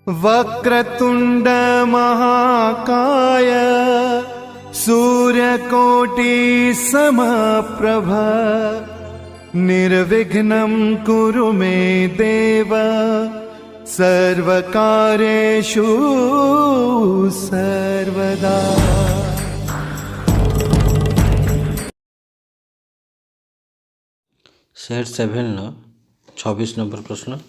वक्रतुंड महाकाय सूर्यकोटि समप्रभ निर्विघ्नं कुरु मे देव सर्वकार्येषु सर्वदा। सेट 7 26 नंबर प्रश्न।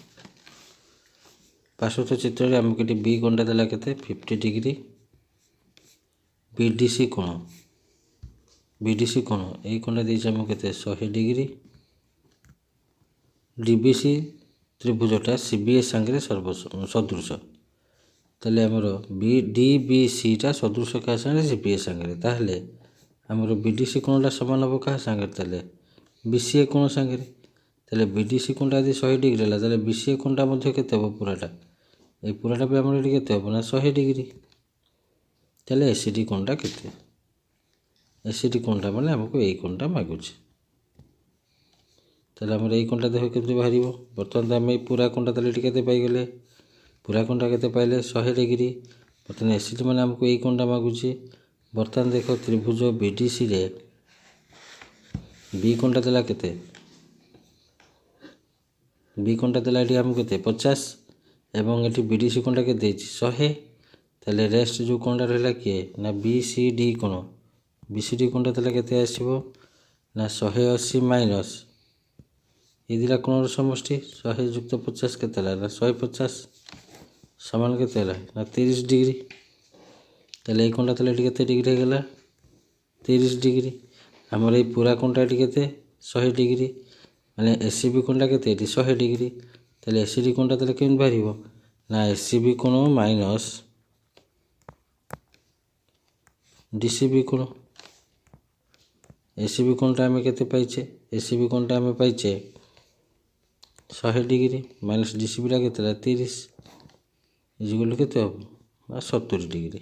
पार्श्वस्थ चित्र में आमको बी कोणटा देला केते 50 डिग्री, बीडीसी कोण यही कोणटा देछि आमको केते 100 डिग्री, डीबीसी त्रिभुजटा सीबीएस संगे सदृश। ताले हमरो डीबीसी टा सदृश का संगे सीबीएस संगे, ताहले हमरो बीडीसी कोणटा समान हो का संगे, ताले बीसीए कोण संगे, ताले बीडीसी कोणटा यदि 100 डिग्री हला ताले बीसीए कोणटा मध्ये केते हो पूराटा, ए पूराटा पे हमरो केते हो ना 100 डिग्री। ताले एसीडी कोणटा केते, एसीडी कोणटा माने हमको एई कोणटा मागुछ। ताले हमरो एई कोणटा देखो केते बाहरिबो। बर्तमान हम एई पूरा कोणटा ताले केते पाई गेले, पूरा कोणटा केते पाइले 100 डिग्री। बर्तमान एसीडी माने हमको एई कोणटा मागुछ। बर्तमान देखो त्रिभुज बीडीसी रे बी कोणटा देला केते, बी कोणटा देला एठी हमको केते 50 एवं एठी बीडीसी कोणटा के देछि 100। ताले रेस्ट जो कोणटा रहला के ना बीसीडी कोण, बीसीडी कोणटा देला केते आसीबो ना 180 माइनस ए दिला कोणर समष्टि 100 युक्त 50 केते ला ना 150 समान केते ला ना 30 डिग्री। ताले ए कोणटा ताले एठी केते डिग्री हे गेला 30 डिग्री। हमर ए पूरा कोणटा एठी केते 100 डिग्री, माने एसीबी कोणटा केते एठी 100 डिग्री। ताले एसीडी कोणटा ताले केन बाहरिबो ना एसीबी कोण माइनस डीसीबी कोण। एसीबी कोणटा हमें केते पाइछे, एसीबी कोणटा हमें पाइछे 100 डिग्री माइनस डीसीबी ला केते 30 इजिकल केते हो ना 70 डिग्री।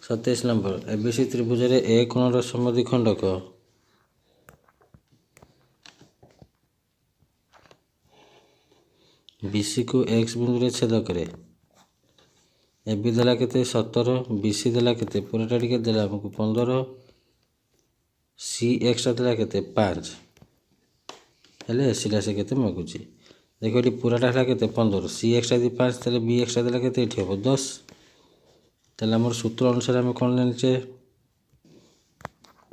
27 नंबर एबीसी त्रिभुज रे ए कोणर समद्विखंडक बीसी को एक्स बिंदु रे छेद करे। एबी देला केते 17, बीसी देला केते पूराटा टिके देला हमको 15, सी एक्स देला केते 5 हेले एसीटा से केते मागुची। देखो एटी पूराटा हला केते 15, सी एक्स दी 5 तले बी एक्स देला केते एठी हो 10। तले हमर सूत्र अनुसार हम कोन लेनचे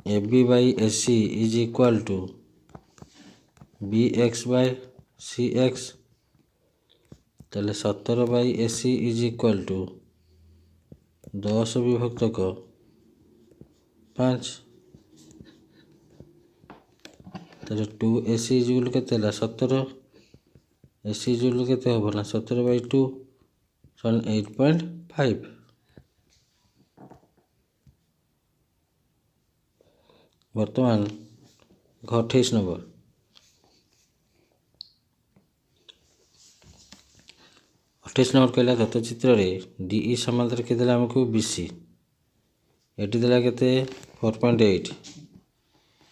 AB by AC is equal to BX by CX। तले 17 by AC is equal to 10 विभक्त 5। तले 2AC इज इक्वल केते ला 17, AC इज इक्वल केते हो ना 17 बाय 2 सन 8.5। वर्तमान 28 नंबर 28 नंबर कहला दत्त चित्र रे डीई समांतर के देला हमको बीसी, एटी देला केते 4.8,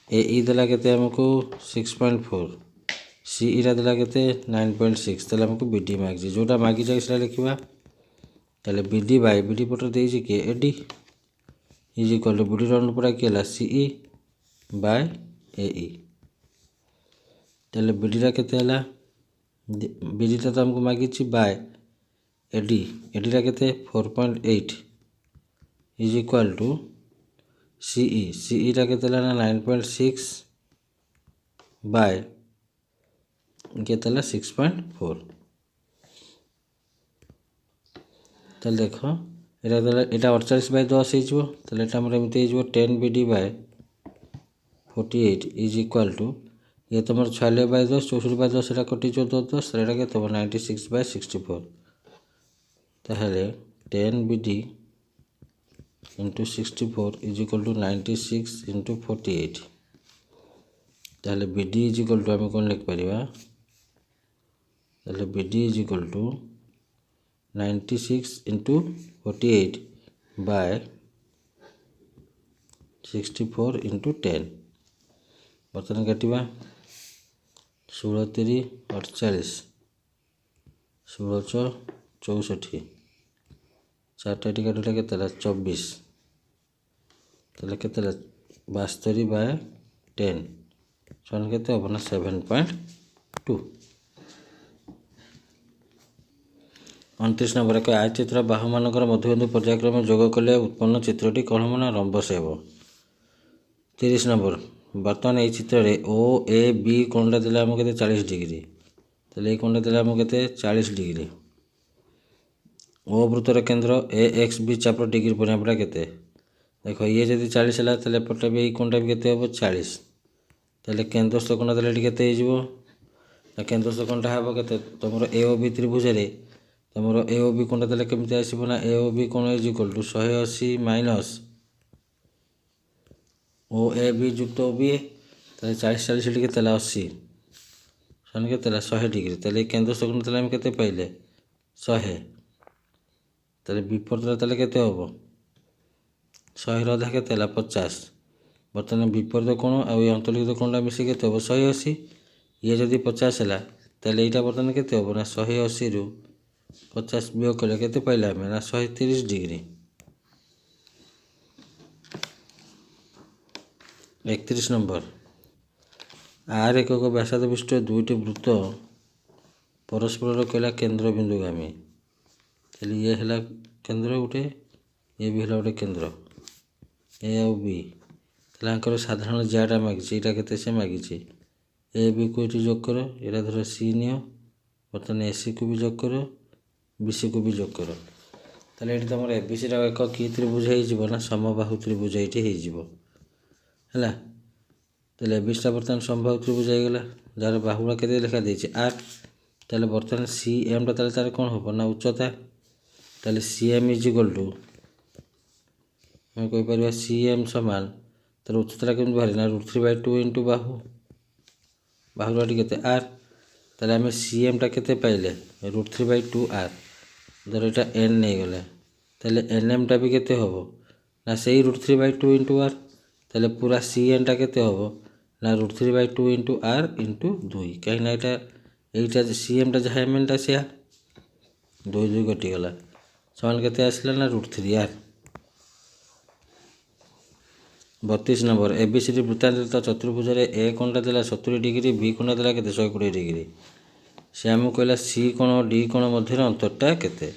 एई देला केते हमको 6.4, सीई रा देला केते 9.6। तले हमको बीडी मागजी, जोटा मागी जाय सेला लिखिबा। तले बीडी बाय बीडी पटर देछि के AD is equal to BD round पूरा केला सीई बाय एई। तले बीडी रा केते हला, बीडी ता हमको मागिछि बाय एडी, एडी रा केते 4.8 is equal to CE, CE रा केते ला 9.6 बाय केते ला 6.4। तले देखो एटा 48 बाय 10 हिजबो, तले एटा हमर एमते हिजबो 10 BD by 48 is equal to ये तुम 46 बाय 10 64 बाय 10 एटा कटि 14 10 एटा के तुम 96 बाय 64। ताहले 10 BD into 64 is equal to 96 into 48। ताहले बीडी इज इक्वल टू हम कोन लिख परिबा, ताहले BD is equal to 96 into 48 by 64 into 10। बर्तन काटिबा 16 3 48 16 4टा टी काटिले केते 24 ताले केते 72/10 समान केते हो ना 7.2। 29 नंबर एक आयचित्र बाहुमानकर मध्यबिंदु पर्यायक्रमे जोग कले उत्पन्न चित्रटी कौन हम ना रंबस हेब। 30 नंबर बर्तमान ये चित्र रे ओ ए बी कोणटा देला हम केते 40 डिग्री ताले ये कोणटा देला हम केते 40 डिग्री। ओ वृत्तर केंद्र ए एक्स बी चापर डिग्री परिमापटा केते देखो ये जदि 40 है ताले एपटे भी कोणटा भी केते हो 40 ताले केंद्रस्थ कोणटा देले केते हे जिवो ना केंद्रस्थ कोणटा हेबो केते तमरो ए ओ बी त्रिभुज रे तमरो ए ओ बी कोणटा देले केमति आसीबो ना ए ओ बी कोण is equal to 180 minus O A B युक्त ओ बी ताले 40 40 टी केते 80 सन केते 100 डिग्री ताले केंद्रस्थ कोण देले हम केते पाइले 100 ताले विपरीत ताले केते होबो 100 रो आधा केते 50 बर्तमान विपरीत कोण आ अंतर्लिखित कोणटा मिसी केते होबो 180 ये जदि 50 है ताले एटा बर्तमान केते होबो ना 180 रु 50 वियोग कले केते पाइला हमें ना 130 डिग्री। 31 नंबर आर एकक व्यासार्ध विशिष्ट दुईटी वृत्त परस्पर कहला केंद्र बिंदुगामी ताले ये है केंद्र गोटे ये भी है गोटे केंद्र ए और बी ताले साधारण ज्याटा मागिছে এটা केते से मागिছে ए बी को ये जोग करो एटा धर सी नियो बर्तमान ए सी को भी जोग करो बी सी को भी जोग करो ताले एटी तमर ए बी सी रा एक की त्रिभुज हे जिवो ना समबाहु त्रिभुज एटी हे जिवो हैला ताले ए बी सी बर्तमान समबाहु त्रिभुज हे गेला जार बाहुला केते लिखा देछि 8 ताले बर्तमान सी एम टा ताले तार कोन होबो ना उच्चता ताले C M is equal to मैं कोई परिवा सी एम समान तार उच्चता केमति बाहरी ना √3/2 इनटू बाहु बाहुला टी केते आर ताले हमें सी एम टा केते पाइले √3/2 आर धर एटा एन नहीं गले ताले एन एम टा भी केते होबो ना सेही √3/2 इनटू आर ताले पूरा सी एन टा केते होबो ना √3/2 इनटू आर इनटू 2 कहीं ना एटा सी एम टा जहा एम एन टा सेया 2 2 कटि गला समान केते आसला ना √3 आर। 32 नंबर एबीसीडी वृत्तांत चतुर्भुज रे ए कोणटा देला 70 डिग्री बी कोणटा देला केते 120 डिग्री से आम कहला सी कोण डी कोण मध्य अंतरटा केते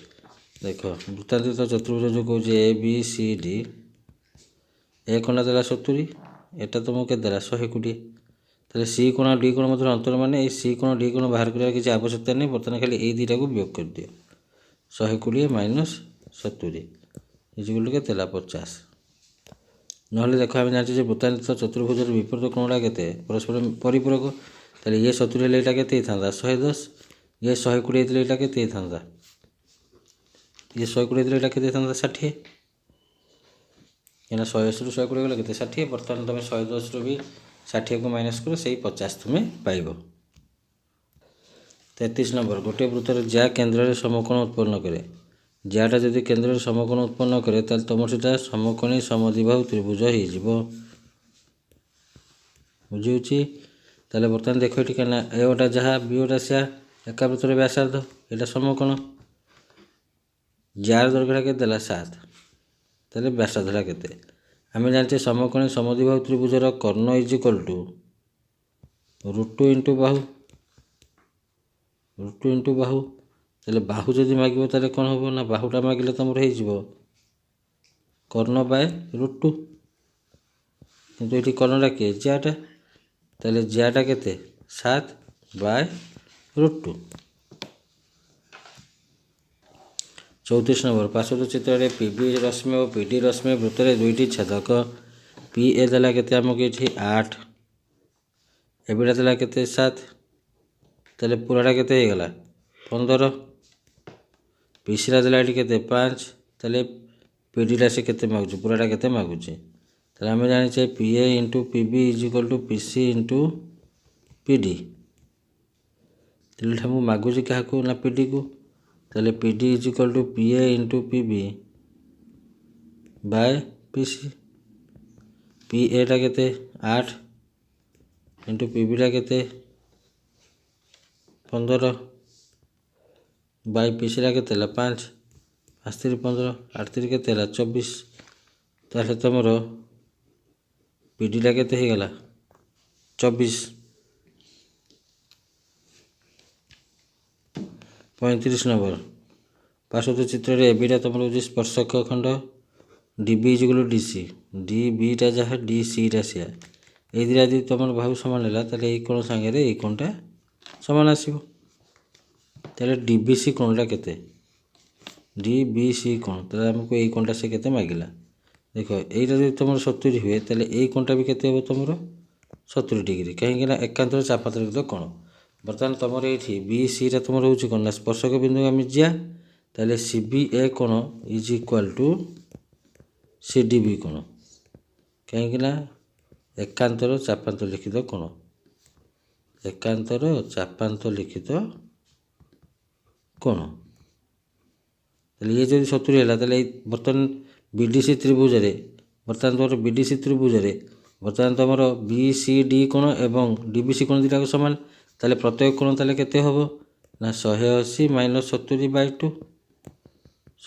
देखो वृत्तांत चतुर्भुज जो कहूँ A B C D A कोणटा देला 70 एटा तुमको केते देला 120 ताले सी कोण डी कोण मध्य अंतर माने ए सी कोण डी कोण बाहर करिया किछि आवश्यकता नहीं बर्तमान खाली ए दुटा को वियोग कर दियो 120 माइनस 70 इजिकल केते देला 50 नहले देखो आम जाने वृत्तांत चतुर्भुज विपरीत कोणटा केते परस्पर परिपूरक ताले ये 70 हेले एटा केते थांदा 110 ये 120 हेले एटा केते थांदा ये 120 हेले एटा केते थांदा 60 एना 180 रु 120 गले केते 60 बर्तमान तुम 110 रु भी 60 को माइनस करो सही 50 तुम पाइबो। 33 नंबर गोटे वृत्तर ज्या केंद्र रे समकोण उत्पन्न करे ज्याटा जदि केंद्र रे समकोण उत्पन्न करे ताल तुम सेटा समकोणी समद्विबाहु त्रिभुज हे जिवो बुझिउची ताले बर्तमान देखो एटी केना ए ओटा जहा बी ओटा से एका वृत्तर व्यासार्ध एटा समकोण जार दर्घ्य के देला 7 ताले व्यासार्धटा केते आमे जानते समकोणी समद्विबाहु त्रिभुजर कर्ण is equal to √2 into Bahu √2 into बाहु ताले बाहु जदि मागिबो ताले कोन होबो ना बाहुटा मागिले तमर हे जिवो कर्ण बाय √2 किंतु एटी कर्णटा के ज्याटा ताले ज्याटा केते 7/√2। 34 नंबर पार्श्व चित्र रे पीबी रश्मि और पीडी रश्मि वृत्त रे दुईटी छेदक पी ए देला केते हमको एठी 8 एबिटा देला केते 7 ताले पूराटा केते हे गला 15 पीसीरा देला एठी केते 5 ताले पीडीटा से केते मागुची पूराटा केते मागुची ताले हमें जानि छै PA into PB is equal to PC into PD ताले हमु मागुची काहा को ना पीडी को ताले PD is equal to PA into PB by PC PA टा केते 8 इनटू पीबी टा केते 15 बाई पिछड़ा के 5 5 3 15 8 3 के 24 ताहले तुमर पीडीटा केते हो गला 24 35 नंबर पार्श्व चित्र रे एबीटा तुम हो स्पर्शक खंड डीबी इजिकल डीसी डीबीटा जहाँ डीसीटा सिया ये दुटा यदि तुम भाव सामान है ताले ये कोण सांगे ये कोणटा सामान आसो ताले डीबीसी कोणटा केते डीबीसी कोण ताले हमको ये कोणटा से केते मागिला देख यहीटा जो तुम 70 हुए ताले ये कोणटा भी केते हो तुम 70 डिग्री कहीं एकांतर चापांतर कोण बर्तमान तुम ये बी सीटा तुम रोचे कौन ना स्पर्शक बिंदु आम जा ताले सी बी ए कोण is equal to C D B कोण कहीं एकांतर चापांतर लिखित कोण एकांतर चापांतर लिखित कोण ये जो 70 है बर्तमान बीडीसी त्रिभुज बर्तमान तुम बीडीसी त्रिभुज बर्तमान तुम बी सी डी कोण एवं डीबीसी कोण दुटा सामान ताले प्रत्येक कोण ताले केते हबो ना 180 माइनस 70/2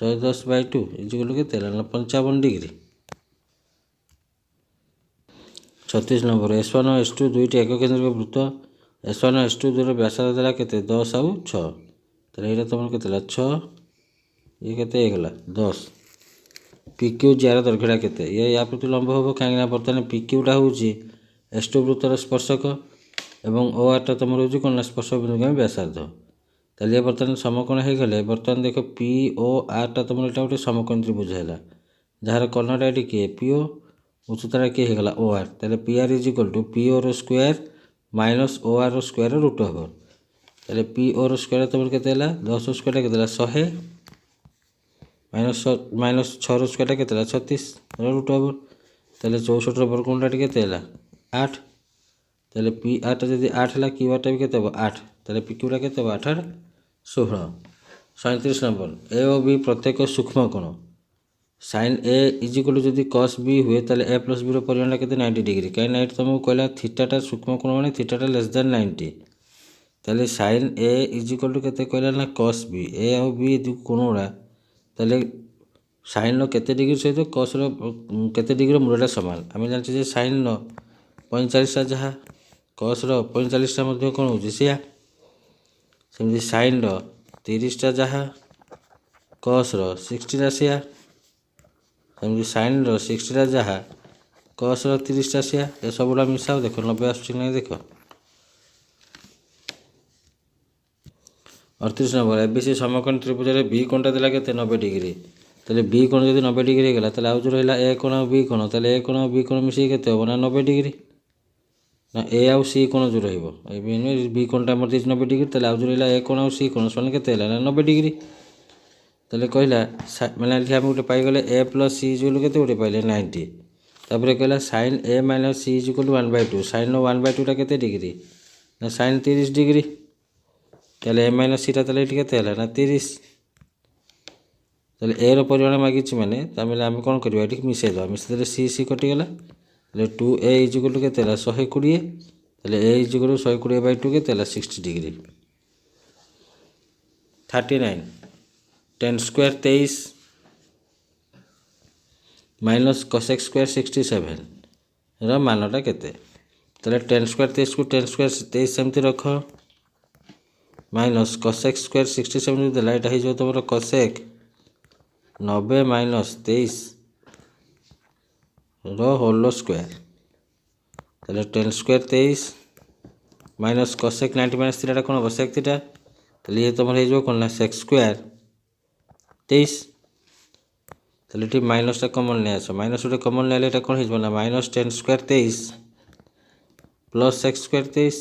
110/2 इजिकल केते ना 55 डिग्री 36 नंबर S1 और S2 दुईटी एक केंद्र वृत्त S1 और S2 दुर व्यासार्ध द्वारा केते 10 आउ 6 ताले एटा तुम केते 6 ये केते हो गला 10 PQ जार दर्घ्यटा केते ये या प्रति लंब होबो काहेना बर्तमान PQटा होउची S2 वृत्तर स्पर्शक एवं OR टा तुम रोज कोन स्पर्शक बिंदु व्यासार्ध ताले बर्तमान समकोण हो गले बर्तमान देख POR टा तुम एटा गोटे समकोण त्रिभुज हैला जार कर्णटा एटी के PO उच्चता किए होगा OR ताले PR is equal to PO रो स्क्वायर माइनस OR रो स्क्वायर रूट ओवर ताले PO रो स्क्वायर तुम केते 10 स्क्वायर केते 100 माइनस 6 रो स्क्वायर केते 36 रूट ओवर ताले 64 रो वर्गमूल केते 8 ताले PR टा जदी 8 हला QR टा भी केते 8 ताले PQ टा केते 8 16 37 नंबर A और B प्रत्येक सूक्ष्म कोण sine A is equal to cos B हुए ताले ए प्लस बी परिमाण के 90 डिग्री कहीं ना तुमको कहला थीटाटा सूक्ष्म कोण माने थीटाटा लेस देन 90 ताले sine A is equal to केते कहला ना कॉस बी ए और बी जो कोणोडा ताले साइन रो केते डिग्री सहित कॉस रो केते डिग्री मूलटा समान आम जानछे जे साइन रो 45 टा जहा कॉस रो 45 टा मध्ये कोण होची सिया सेमि साइन रो 30 टा जहा कॉस रो 60 टा सिया सेमि साइन रो 60 टा जहा कॉस रो 30 टा सिया ए सबुला मिसाओ देखो 90 आसुची नै देखो 38 नंबर एबीसी समकोण त्रिभुज रे बी कोणटा देला केते 90 डिग्री ताले बी कोण जदी 90 डिग्री गेला ताले आउ जो रहला ए कोण और बी कोण ताले ए कोण और बी कोण मिसी केते हो ना 90 डिग्री ना ए और सी कोण जो रहइबो ए बी कोणटा हमर 90 डिग्री ताले आउ जो रहला ए कोण और सी कोण सन केते हैला ना 90 डिग्री ताले कहला माने हम गोटे पाई गले ए प्लस सी इक्वल केते गोटे पाइले 90 तापर कहला sin a minus c equal to 1/2 sin 1/2 टा केते डिग्री ना sin 30 डिग्री ताले a माइनस c टा ताले एठी केते हैला ना 30 ताले a रो परिमाण मागिछि माने तामेले हम कोन करबा एठी मिसे दो मिसे देले c c कटि गेला ताले 2a इक्वल टू केते हैला 120 ताले a इक्वल टू 120/2 केते हैला 60 degree 39 10 square 23 minus cosec square 67 रा मानटा केते ताले 10 स्क्वायर 23 को 10 स्क्वायर 23 सेमती रख माइनस cosec स्क्वायर 67 जो देला एटा हे जो तमरो cosec 90 माइनस 23 रो होल स्क्वायर ताले 10 square 23 minus cosec 90 minus theta कोन हो sec थीटा ताले ये तमरो हे जो कोन ना sec स्क्वायर 23 ताले टी माइनस टा कॉमन ले आसो माइनस उटे कॉमन ले आले एटा कोन हिजबो ना minus 10 square 23 plus x square 23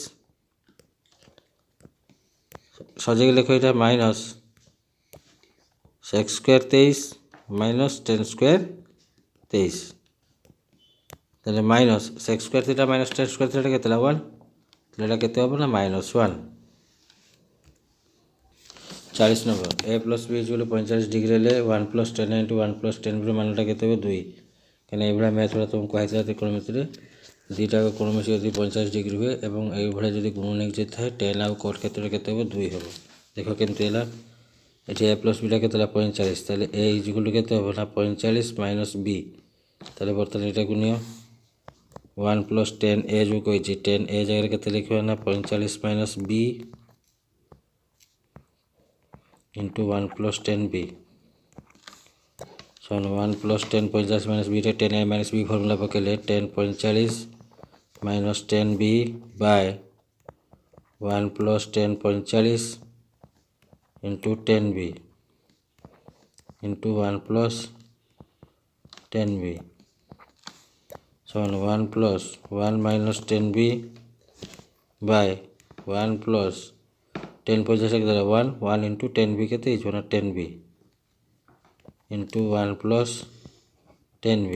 सजे लिखो एटा minus x square 23 minus 10 square 23 ताले minus x square theta minus 10 square theta केतेला 1 ताले केते होबो ना minus 1 40 number a plus b equal 45 degree ले 1 प्लस 10 इंटू 1 प्लस 10 रो मानटा केते हो 2 कने एबला मैथ वाला तुम कहैतला त्रिकोणमिति दुईटा कोणमिति यदि 50 डिग्री हुए एवं एई भळे यदि गुण नै जे थाए 10 आ कोट केते हो 2 हो देखो केनते हला এটি a প্লস বিটা কেতে 45 তাহলে a ইজিকুয়াল টু কেতে হবে না 45 মাইনাস b তাহলে বর্তমানে এটাକୁ নিও 1 প্লস 10a जो কইছি 10a জায়গায় কেতে লিখবে না 45 minus b into 1 plus 10b সমান 1 প্লস 10 45 মাইনাস b রে 10a মাইনাস b ফর্মুলা পকাইলে 10 45 minus 10b by 1 plus 10 45 into 10b into 1 plus 10b so 1 plus 1 minus 10b by 1 plus 10 পয়সা থেকে 1 into 10b কেতে ইজ না 10b into 1 plus 10b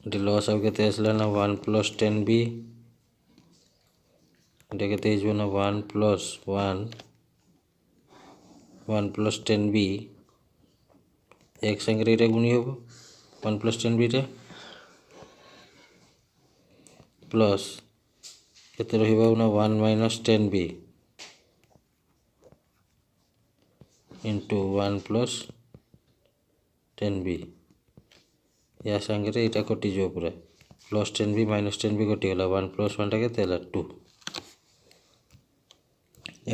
এটি loss হবে কেতে আসলে না 1 plus 10b এটা কেতে ইজ না 1 plus 1 plus 10b এক সঙ্গে এটা গুণি হব 1 plus 10b রে প্লাস কেতে রহিব না 1 minus 10b into 1 plus 10b या সঙ্গে এটা কটি যাব পুরা প্লাস 10b minus 10b কটি গলা 1 plus 1 টা কেতে হলা 2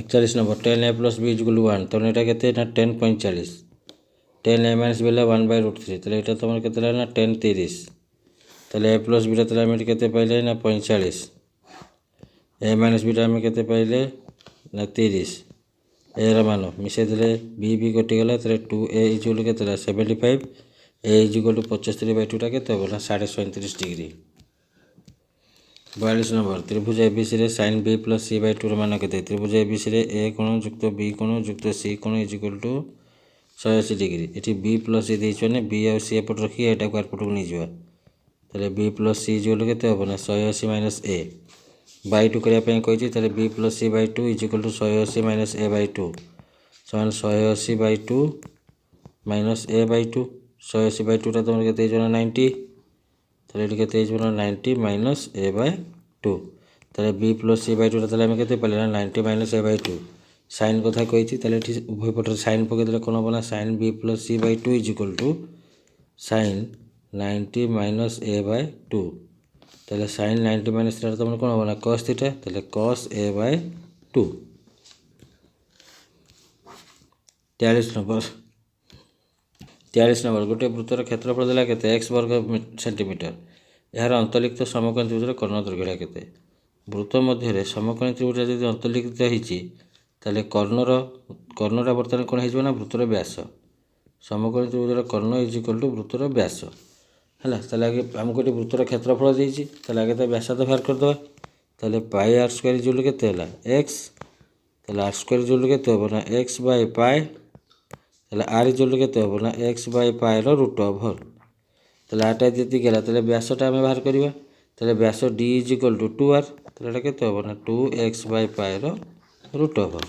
41 নম্বর 10a plus b equal to 1 তাহলে এটা কেতে না 10 45 10a minus b হলো 1/√3 তাহলে এটা তোমার কেতে হলো না 10 30 তাহলে a plus b টা তাহলে আমি কেতে পাইলে না 45 a minus b টা আমি কেতে পাইলে না 30 এর মান মিশাই দিলে b b কটি গলা তাহলে 2a equal to কেতে 75 a equal to 75/2 টা কেতে হবে না 37.5 ডিগ্রি 42 নম্বর ত্রিভুজ ABC রে sin b plus c/2 এর মান কেতে ত্রিভুজ ABC রে a কোণ যুক্ত b কোণ যুক্ত c কোণ ইজ ইকুয়াল টু 180 ডিগ্রি এটি b plus c ଦେଇছনে b আর c এপট রাখি এটাକୁ এপটକୁ নিয়ে যাবা তাহলে b plus c is equal কেতে হবে না 180 minus a বাই 2 করিয়া ପାଇଁ কইছি তাহলে b plus c/2 is equal two 180 minus a/2 সমান 180/2 minus a/2 180/2 টা তোমার কেতে ইজ না 90 তাহলে এটা কেতে ইজ না 90 minus a/2 তাহলে b plus c/2 টা তাহলে আমি কেতে পেলে না 90 minus a/2 sin কথা কইছি তাহলে এটি উভয় পটের sin পকে দিলে কোন হবে না sin b plus c/2 is equal two sin 90 minus a/2 তাহলে sin 90 minus এটা তোমরা কোন হবে না cos θ তাহলে cos a/2 43 নম্বর গোটে বৃত্তর ক্ষেত্রফল দেলা কেতে x বর্গ সেন্টিমিটার এর অন্তর্লিখিত সমকোণী ত্রিভুজের কর্ণ দৈর্ঘ্য কেতে বৃত্ত মধ্যে সমকোণী ত্রিভুজ যদি অন্তর্লিখিত হইছি তাহলে কর্ণটা বর্তমানে কোন হইଯିବ না বৃত্তর ব্যাস সমকোণী ত্রিভুজের কর্ণ ইজ ইকুয়াল টু বৃত্তর ব্যাস হলা তাহলে আগে আমাকে এটি বৃত্তর ক্ষেত্রফল দিয়েছি তাহলে আগে তো ব্যাসার্ধ বের করে দেবা তাহলে পাই r square is equal two কেতে হলা x তাহলে r square is equal two কেতে হবে না x বাই পাই তাহলে r ইজ ইকুয়াল টু কেতে হবে না x বাই পাই র রুট ওভার তাহলে আটা যদি গেলা তাহলে ব্যাসটা আমি বাহার করিবা তাহলে ব্যাস d is equal two 2r তাহলে এটা কেতে হবে না 2x বাই পাই র রুট ওভার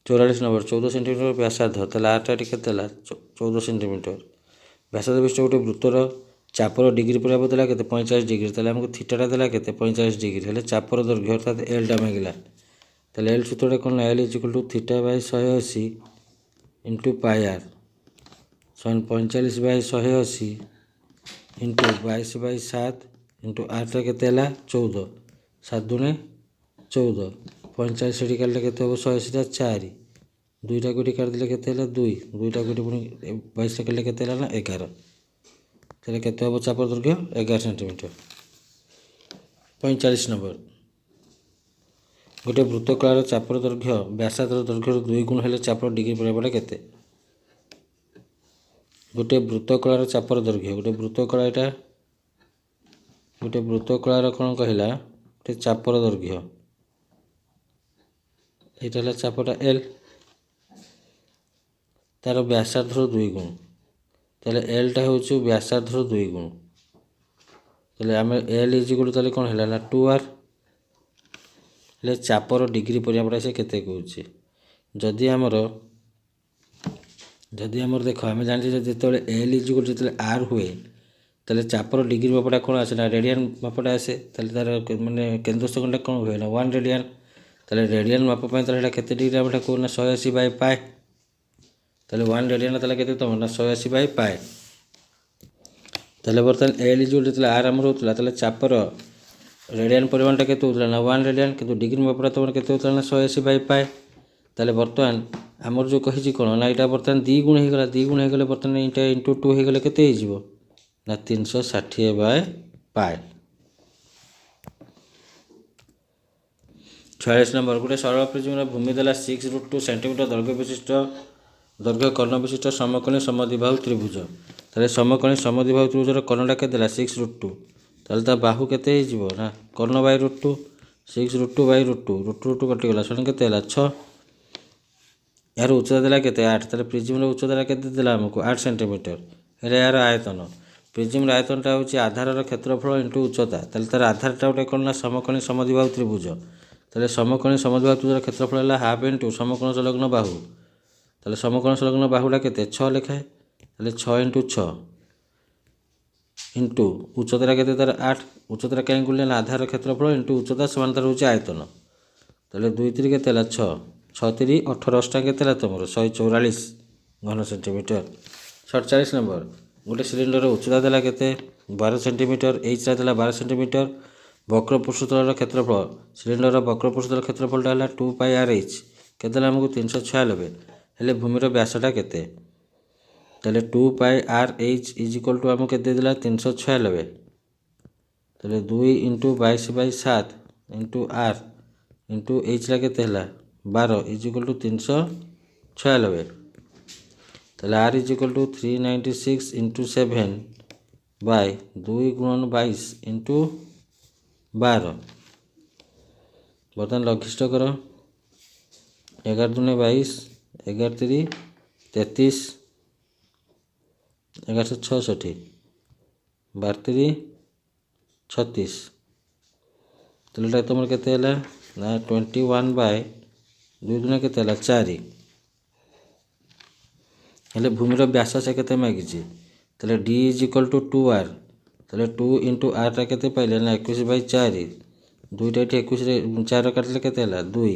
44 নম্বর 14 সেন্টিমিটার ব্যাসার্ধ তাহলে আটা এটি কেতে হলা 14 সেন্টিমিটার ব্যাসার্ধ বিশিষ্ট গোটে বৃত্তর চাপর ডিগ্রি পরিমাপ দেলা কেতে 45 ডিগ্রি তাহলে আমাকে থিটাটা দেলা কেতে 45 ডিগ্রি হলে চাপর দৈর্ঘ্য অর্থাৎ l টা মাগিলা তাহলে l সূত্রটা কোন l is equal to theta by 180 into pi r সমান 45 by 180 into 22 by 7 into r টা কেতে হলা 14 7 দুনে 14 45 সেটি কাটলে কেতে হবে 180 টা 4 দুইটা কোটি কাট দিলে কেতে হলা 2 দুইটা কোটি পুনি 22 টা কাটলে কেতে হলা না 11 তাহলে কেতে হবে চাপর দৈর্ঘ্য 11 সেন্টিমিটার 45 নম্বর গোটে বৃত্তকলার চাপর দৈর্ঘ্য ব্যাসার্ধ দৈর্ঘ্যর 2 গুণ হলে চাপর ডিগ্রি পরিমাপটা কেতে গোটে বৃত্তকলার চাপর দৈর্ঘ্য গোটে বৃত্তকলার কোন কহিলা গোটে চাপর দৈর্ঘ্য এটা হলো চাপটা l তার ব্যাসার্ধর 2 গুণ তাহলে l টা হচ্ছে ব্যাসার্ধর 2 গুণ তাহলে আমি l ইজ ইকুয়াল তাহলে কোন হলা না 2r হলে চাপর ডিগ্রি পরিমাপটা সে কেতে কହୁଛି যদি ଆମର দেখো আমি জানি যে যেতବେଳେ l ইজ ইকুয়াল যেতବେଳେ r हुए তাহলে চাপর ডিগ্রি মাপটা কোণ আসে না রেডিয়ান মাপটা আসে তাহলে তার মানে কেন্দ্রস্থ কোণটা কোণ ହୁଏ না 1 রেডিয়ান তাহলে রেডিয়ান মাপ ପାଇଁ তাহলে এটা କେତେ ডিগ্রি আমরা কোণ না 180/π তাহলে 1 রেডিয়ান তাহলে କେତେ ତମ ନା 180/π তাহলে ବର୍ତ୍ତମାନ L ଇଜୁଆଲ୍ ଯେତେବେଳେ R ଆମର ହେଉଥିଲା ତାହେଲେ ଚାପର ରେଡ଼ିଆନ୍ ପରିମାଣଟା କେତେ ହେଉଥିଲା ନା 1 ରେଡ଼ିଆନ୍ କିନ୍ତୁ ଡିଗ୍ରୀ ମାପଟା ତମର କେତେ ହେଉଥିଲା ନା 180/π ତାହେଲେ ବର୍ତ୍ତମାନ ଆମର ଯେଉଁ କହିଛି କ'ଣ ନା ଏଇଟା ବର୍ତ୍ତମାନ 2 ଗୁଣ ହେଇଗଲା 2 ଗୁଣ ହେଇଗଲେ ବର୍ତ୍ତମାନ ଏଇଟା ଇଣ୍ଟୁ 2 ହେଇଗଲେ କେତେ ହେଇଯିବ ନା 360/π। 46 ନମ୍ବର ଗୋଟେ ସରଳ ପ୍ରିଜ୍ମର ଭୂମି ଦେଲା 6√2 ସେଣ୍ଟିମିଟର ଦୈର୍ଘ୍ୟ କର୍ଣ୍ଣ ବିଶିଷ୍ଟ ସମକୋଣୀ ସମଦ୍ୱିବାହୁ ତ୍ରିଭୁଜ ତାହେଲେ ସମକୋଣୀ ସମଦ୍ୱିବାହୁ ତ୍ରିଭୁଜର କର୍ଣ୍ଣଟା କେତେ ଦେଲା 6√2 ତାହେଲେ ତା ବାହୁ କେତେ ହେଇଯିବ ନା କର୍ଣ୍ଣ ବାଇ √2 6√2/√2 √2 କଟିଗଲା ଶୁଣ କେତେ ହେଲା 6 यार उच्चता देला केते 8 ताले प्रिज्मर उच्चता केते देला हमको 8 सेंटीमीटर हेरे यार आयतन प्रिज्मर आयतनटा होची आधारर क्षेत्रफल इनटू उच्चता ताले तार आधारटा उठे कोन ना समकोणी समद्विबाहु त्रिभुज ताले समकोणी समद्विबाहु त्रिभुजर क्षेत्रफल हला हाफ इनटू समकोण संलग्न बाहु ताले समकोण संलग्न बाहुटा केते 6 लेखाए ताले 6 × 6 इनटू उच्चता केते तार 8 उच्चता काई गुले ना आधारर क्षेत्रफल इनटू उच्चता समान तार होची आयतन ताले 2 3 केते हला 6 6 3 18 अष्टा केते तुम 144 घन सेंटीमीटर। 47 नंबर गोटे सिलिंडर उच्चता देला केते 12 सेंटीमीटर एच देला 12 सेंटीमीटर वक्र पृष्ठतल क्षेत्रफल सिलिंडर वक्र पृष्ठतल क्षेत्रफलटा है 2πRh केते हमको 396 हेले भूमिर व्यासटा केते ताले 2πRh = हमको केते देला 396 ताले 2 × 22/7 × r × h ला केते हला 12 = 396 ताले r = 396 × 7 बाय 2 × 22 × 12 बर्तमान लघिष्ठ कर 11 × 2 = 22 11 × 3 = 33 1166 12 × 3 = 36 ताले तुम केते हला ना 21/2 × केते हला 4 हेले भूमिर व्यास से केते मागिछि ताले d = 2r ताले 2 × r टा केते पाइले ना 21/4 दुईटा एठी 21 रे 4 काटले केते हला 2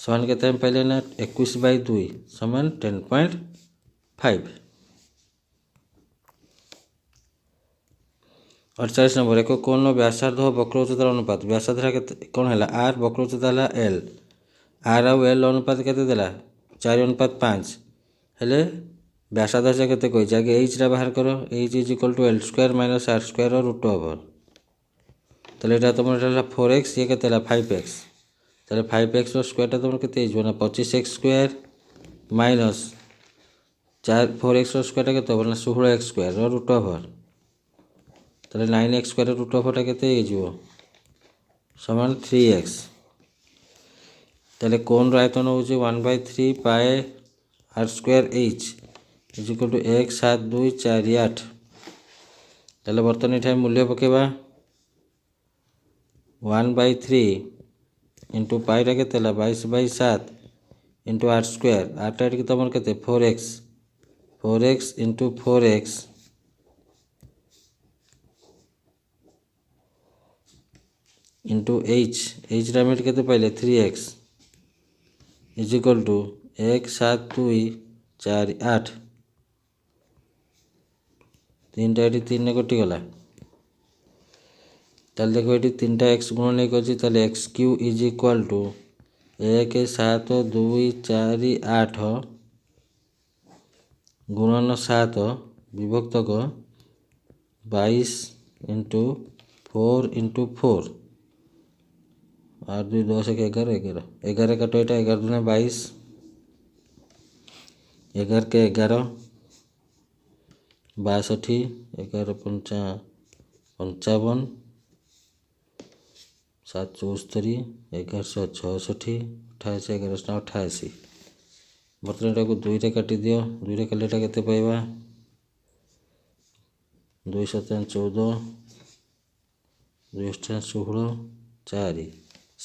समान केते हम पाइले ना 21/2 समान 10.5। 48 नंबर एक कोण व्यासार्ध वक्र उच्चतार अनुपात व्यासार्ध केते कोण हला r वक्र उच्चता हला l r और l अनुपात केते देला 4:5 हेले व्यासार्ध से केते कोइ जागे h रा बाहर करो h = l² - r² √/। ताले एटा तुम हला 4x ये केते हला 5x ताले 5x रो स्क्वायर टा तुम केते हिजो ना 25x² - 4x रो स्क्वायर टा केते होबो ना 16x² रो √/। ताले 9x² √/, टा केते हिजो समान 3x ताले कोण रो आयतन होची 1/3πr²h = 17248 ताले बर्तन एठा मूल्य पकेबा 1/3 × π टा केते हला 22/7 × r² r टा एठी तमर केते 4x × 4x × h रा मिट केते पाइले 3x = 17248 3 टा एठी 3 ने कटि गला ताले देखो एठी 3टा x गुण नै कछि ताले x³ = 17248 गुणन 7 विभक्तक 22 × 4 × 4 8 2 10 11 11 11 काटो एटा 11 × 2 = 22 11 के 11 62 11 × 5 55 7 74 1166 28 11 88 बर्तमान को 2 रे काटी दियो 2 रे कलेटा केते पाइबा 2 7 14 2 8 16 4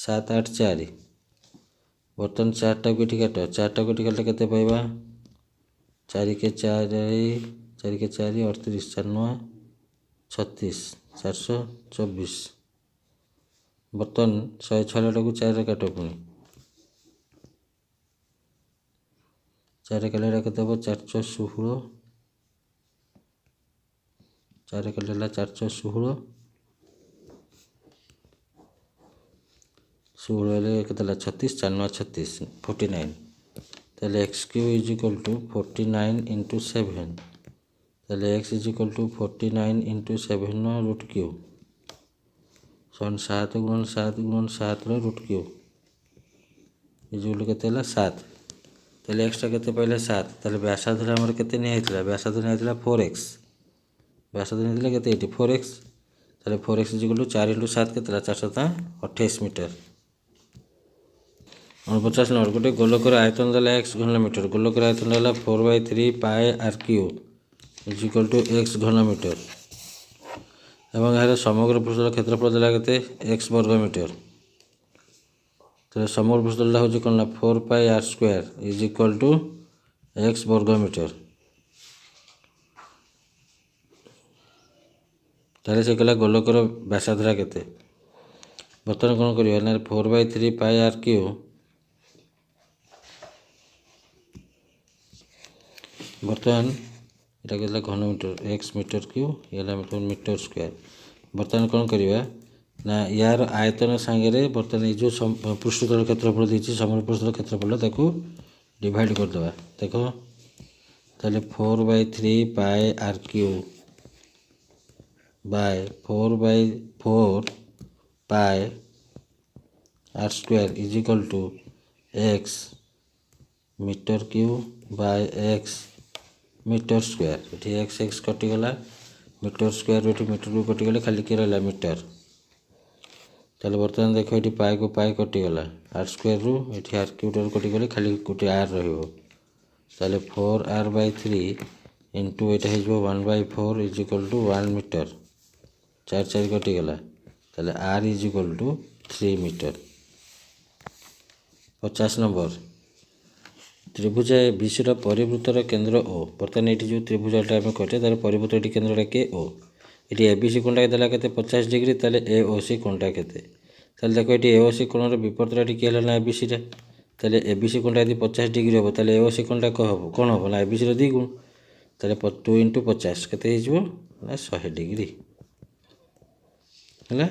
7 8 4 बर्तन 4 टा को काट 4 टा को काटले केते पाइबा 4 के 4 4 के 4 38 4 9 36 424। बर्तन 106 टाक 4 काट पुणी 4 कले के 416 4 कले 416 16 के 36 4 9 36 49। ताले x q is equal to 49 into 7। ताले x is equal to 49 into 7 root q सन 7 गुणन 7 गुणन 7 root q is equal to केते 7। ताले एक्स टा केते पहले 7। ताले व्यासार्ध हमर केते नै आइतला व्यासार्ध नै आइतला 4x व्यासार्ध नै आइतला केते 4x। ताले 4x is equal to 4 into 7 केते 428 मीटर। 49 नंबर गोटे गोलकर आयतन देला x घनमीटर गोलकर आयतन देला 4/3 pi R cube is equal to x घनमीटर एवं यार समग्र पृष्ठर क्षेत्रफल देला केते x वर्ग मीटर। तो समग्र पृष्ठफल हो कोन 4 pi r square is equal to x वर्ग मीटर। ताले से कला गोलकर व्यासार्ध केते बर्तन कोन करियो ना 4/3 पाई आर क्यू बर्तमान इटा के घनमीटर एक्स मीटर क्यू ये मीटर स्क्वायर। बर्तमान कौन करवा ना यार आयतन सांगे बर्तमान जो पृष्ठतल क्षेत्रफल देती समग्र पृष्ठतल क्षेत्रफल ताको डिवाइड करदे देख ताले 4/3 pi R Q by 4/4 pi R square is equal to X metre Q by X metre square. ये एक्स एक्स कटिगला मीटर स्क्वायर ये मीटर को कटिगले खाली के रहा मीटर। ताले बर्तमान देख ये पाए को पाए कटिगला आर स्क्वायर रु ये आर क्यूटर कटिगले खाली गोटे आर रहिबो। ताले 4r/3 इंटू ये 1/4 इज इक्वल टू 1 मीटर 4 4 कटिगला ताले r is equal to 3 metre. 50 number त्रिभुज विषय परिवृत्तर केन्द्र ओ बर्तमान ये जो त्रिभुजाटा आम कटे तार परिवृत्त केन्द्रटा के ओ ये एबीसी कोणटा देला के 50 डिग्री ताले एओसी कोणटा केते ताले देखो ये एओसी कोणर विपरीतटा के ना एबीसी ताले एबीसी कोणटा यदि 50 डिग्री हम ताले एओसी कोणटा कौन हम ना एबीसी 2 गुण ताले 2 इंटू 50 केते ना 100 डिग्री है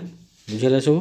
बुझेगा सब।